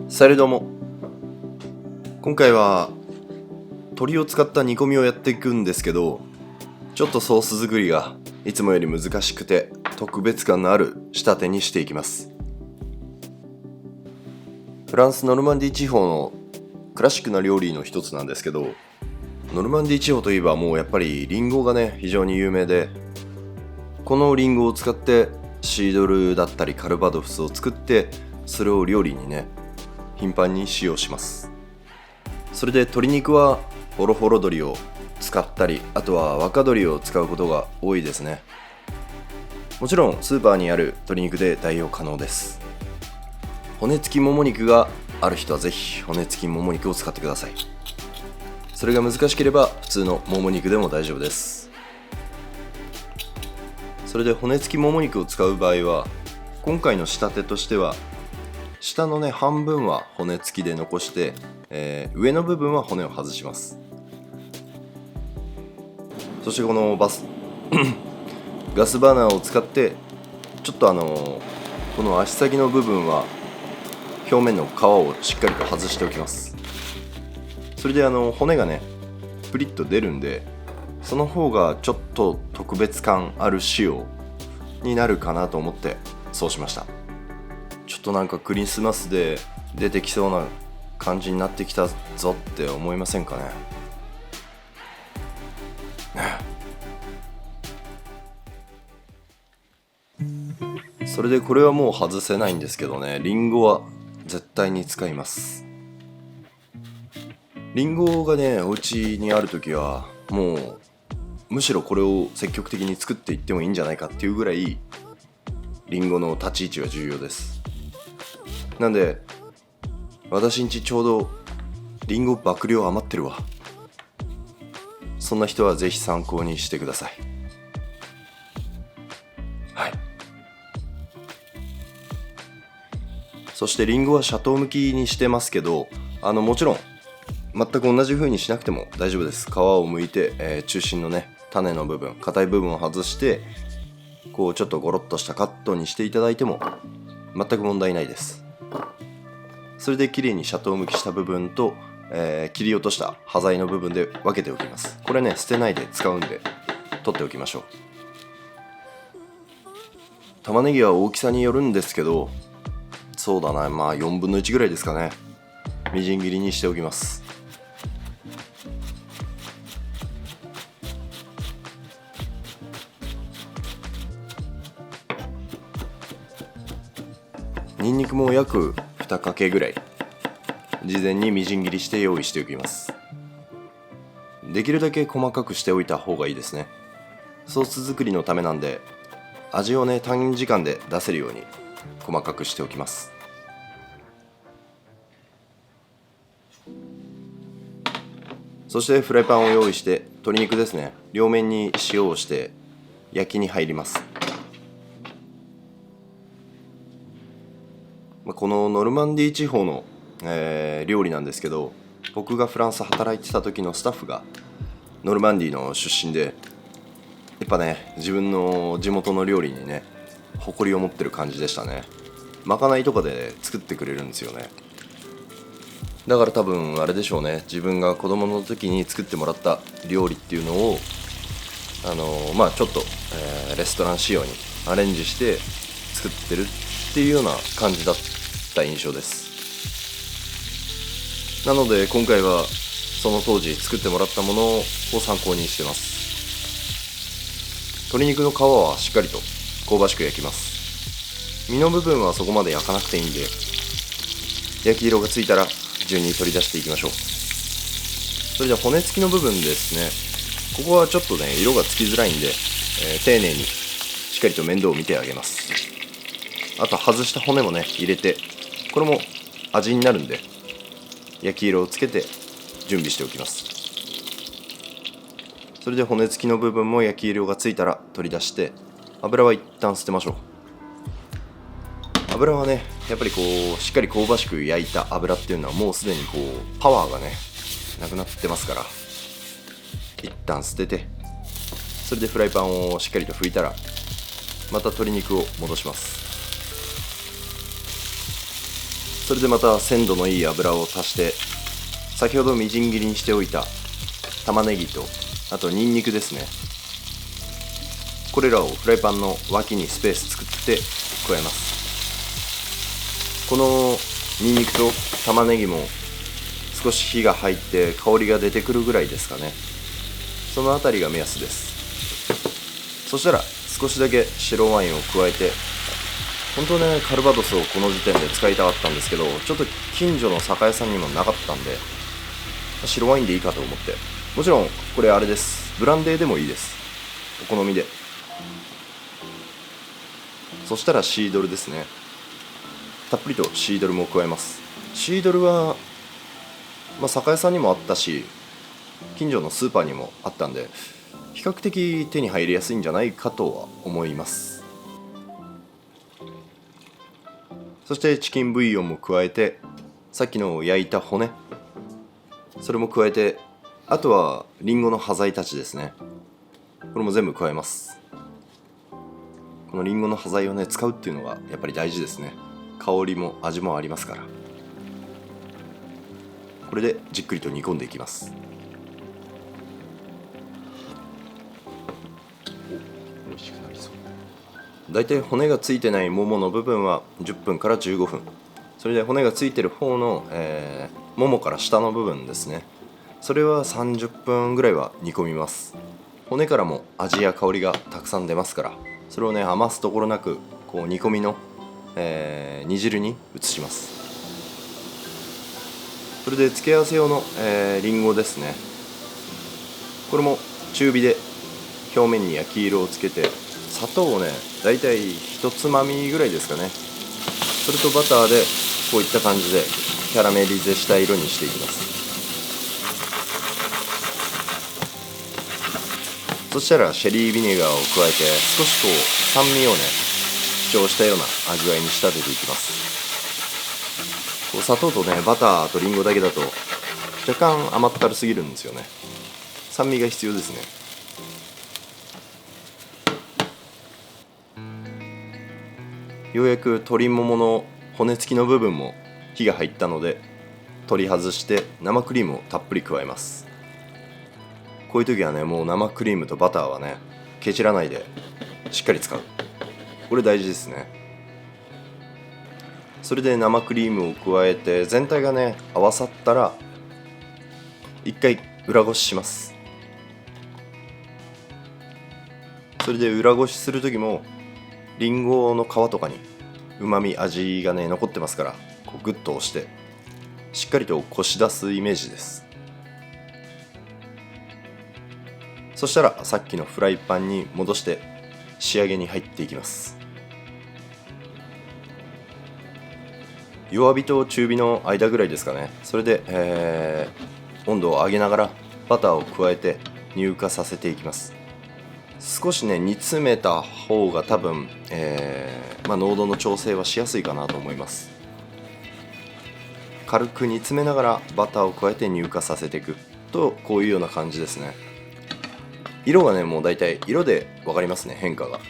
されども、今回は鶏を使った煮込みをやっていくんですけど、ちょっとソース作りがいつもより難しくて特別感のある仕立てにしていきます。フランスノルマンディー地方のクラシックな料理の一つなんですけど、ノルマンディー地方といえばもうやっぱりリンゴがね非常に有名で、このリンゴを使ってシードルだったりカルバドフスを作って、それを料理にね頻繁に使用します。それで鶏肉はホロホロ鶏を使ったり、あとは若鶏を使うことが多いですね。もちろんスーパーにある鶏肉で代用可能です。骨付きもも肉がある人はぜひ骨付きもも肉を使ってください。それが難しければ普通のもも肉でも大丈夫です。それで骨付きもも肉を使う場合は、今回の仕立てとしては下のね半分は骨付きで残して、上の部分は骨を外します。そしてこのガスバーナーを使ってちょっとこの足先の部分は表面の皮をしっかりと外しておきます。それで骨がねプリッと出るんで、その方がちょっと特別感ある仕様になるかなと思ってそうしました。ちょっとなんかクリスマスで出てきそうな感じになってきたぞって思いませんかね。それでこれはもう外せないんですけどね、リンゴは絶対に使います。リンゴがねお家にあるときはもうむしろこれを積極的に作っていってもいいんじゃないかっていうぐらいリンゴの立ち位置が重要です。なんで私んちちょうどリンゴ爆量余ってるわ。そんな人はぜひ参考にしてください。はい。そしてリンゴはシャトー向きにしてますけど、もちろん全く同じ風にしなくても大丈夫です。皮を剥いて、中心のね種の部分、硬い部分を外してこうちょっとゴロッとしたカットにしていただいても全く問題ないです。それで綺麗にシャトー向きした部分と、切り落とした端材の部分で分けておきます。これね捨てないで使うんで取っておきましょう。玉ねぎは大きさによるんですけど、そうだな、まあ4分の1ぐらいですかね、みじん切りにしておきます。にんにくも約2かけぐらい事前にみじん切りして用意しておきます。できるだけ細かくしておいた方がいいですね。ソース作りのためなんで、味をね短時間で出せるように細かくしておきます。そしてフライパンを用意して鶏肉ですね、両面に塩をして焼きに入ります。このノルマンディー地方の、料理なんですけど、僕がフランス働いてた時のスタッフがノルマンディーの出身で、やっぱね自分の地元の料理にね誇りを持ってる感じでしたね。まかないとかで作ってくれるんですよね。だから多分あれでしょうね、自分が子供の時に作ってもらった料理っていうのをちょっと、レストラン仕様にアレンジして作ってるっていうような感じだった印象です。なので今回はその当時作ってもらったものを参考にしてます。鶏肉の皮はしっかりと香ばしく焼きます。身の部分はそこまで焼かなくていいんで、焼き色がついたら順に取り出していきましょう。それでは骨付きの部分ですね、ここはちょっとね色がつきづらいんで、丁寧にしっかりと面倒を見てあげます。あと外した骨もね入れて、これも味になるんで焼き色をつけて準備しておきます。それで骨付きの部分も焼き色がついたら取り出して、油は一旦捨てましょう。油はねやっぱりこうしっかり香ばしく焼いた油っていうのはもうすでにこうパワーがねなくなってますから、一旦捨てて、それでフライパンをしっかりと拭いたらまた鶏肉を戻します。それでまた鮮度のいい油を足して、先ほどみじん切りにしておいた玉ねぎと、あとニンニクですね。これらをフライパンの脇にスペース作って加えます。このニンニクと玉ねぎも少し火が入って香りが出てくるぐらいですかね。そのあたりが目安です。そしたら少しだけ白ワインを加えて、本当ね、カルバドスをこの時点で使いたかったんですけど、ちょっと近所の酒屋さんにもなかったんで、白ワインでいいかと思って。もちろんこれあれです、ブランデーでもいいです、お好みで。そしたらシードルですね。たっぷりとシードルも加えます。シードルは、酒屋さんにもあったし、近所のスーパーにもあったんで、比較的手に入りやすいんじゃないかとは思います。そしてチキンブイヨンも加えて、さっきの焼いた骨、それも加えて、あとはリンゴの端材たちですね。これも全部加えます。このリンゴの端材をね、使うっていうのがやっぱり大事ですね。香りも味もありますから。これでじっくりと煮込んでいきます。お、美味しくなりそう。だいたい骨がついてないももの部分は10分から15分。それで骨がついてる方の、ももから下の部分ですね。それは30分ぐらいは煮込みます。骨からも味や香りがたくさん出ますから、それをね、余すところなくこう煮込みの、煮汁に移します。それで付け合わせ用の、リンゴですね。これも中火で表面に焼き色をつけて、砂糖をね、だいたい1つまみぐらいですかね。それとバターでこういった感じでキャラメリゼした色にしていきます。そしたらシェリービネガーを加えて、少しこう酸味をね、主張したような味わいに仕立てていきます。こう砂糖とね、バターとリンゴだけだと若干甘ったるすぎるんですよね。酸味が必要ですね。ようやく鶏ももの骨付きの部分も火が入ったので、取り外して生クリームをたっぷり加えます。こういう時はね、もう生クリームとバターはね、ケチらないでしっかり使う。これ大事ですね。それで生クリームを加えて全体がね、合わさったら一回裏ごしします。それで裏ごしする時もリンゴの皮とかにうまみ味がね、残ってますから、こうグッと押してしっかりとこし出すイメージです。そしたらさっきのフライパンに戻して仕上げに入っていきます。弱火と中火の間ぐらいですかね。それで、温度を上げながらバターを加えて乳化させていきます。少しね、煮詰めた方が多分、濃度の調整はしやすいかなと思います。軽く煮詰めながらバターを加えて乳化させていくと、こういうような感じですね。色がね、もうだいたい色で分かりますね、変化が。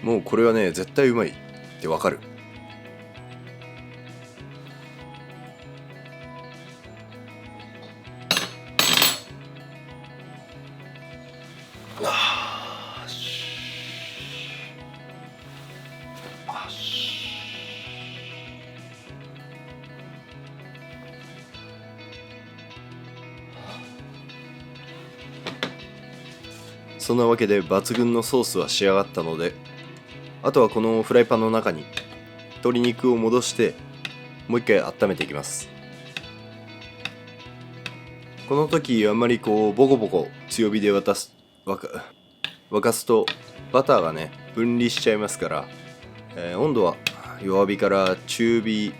もうこれはね、絶対うまいって分かる。そんなわけで抜群のソースは仕上がったので、あとはこのフライパンの中に鶏肉を戻してもう一回温めていきます。この時あんまりこうボコボコ強火で沸かすとバターがね、分離しちゃいますから、温度は弱火から中火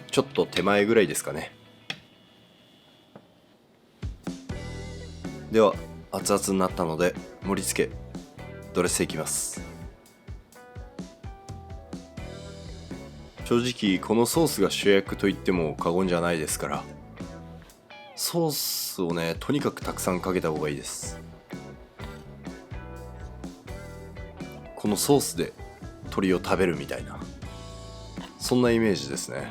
ちょっと手前ぐらいですかね。では熱々になったので盛り付けドレスいきます。正直このソースが主役と言っても過言じゃないですから、ソースをね、とにかくたくさんかけた方がいいです。このソースで鶏を食べるみたいな、そんなイメージですね。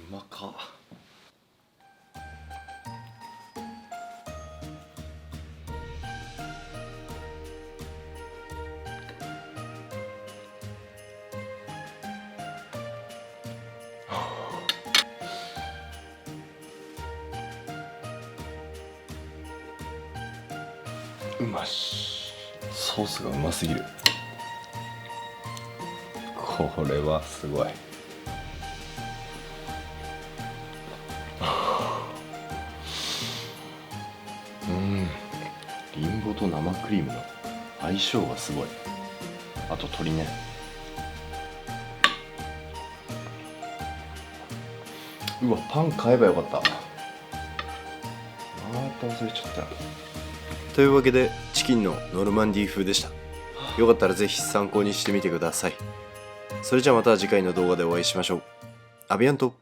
うまか。うまし。ソースがうますぎる。これはすごい。リンゴと生クリームの相性がすごい。あと鶏ね。うわ、パン買えばよかった。また忘れちゃった。というわけでチキンのノルマンディー風でした。よかったらぜひ参考にしてみてください。それじゃあまた次回の動画でお会いしましょう。アビアント。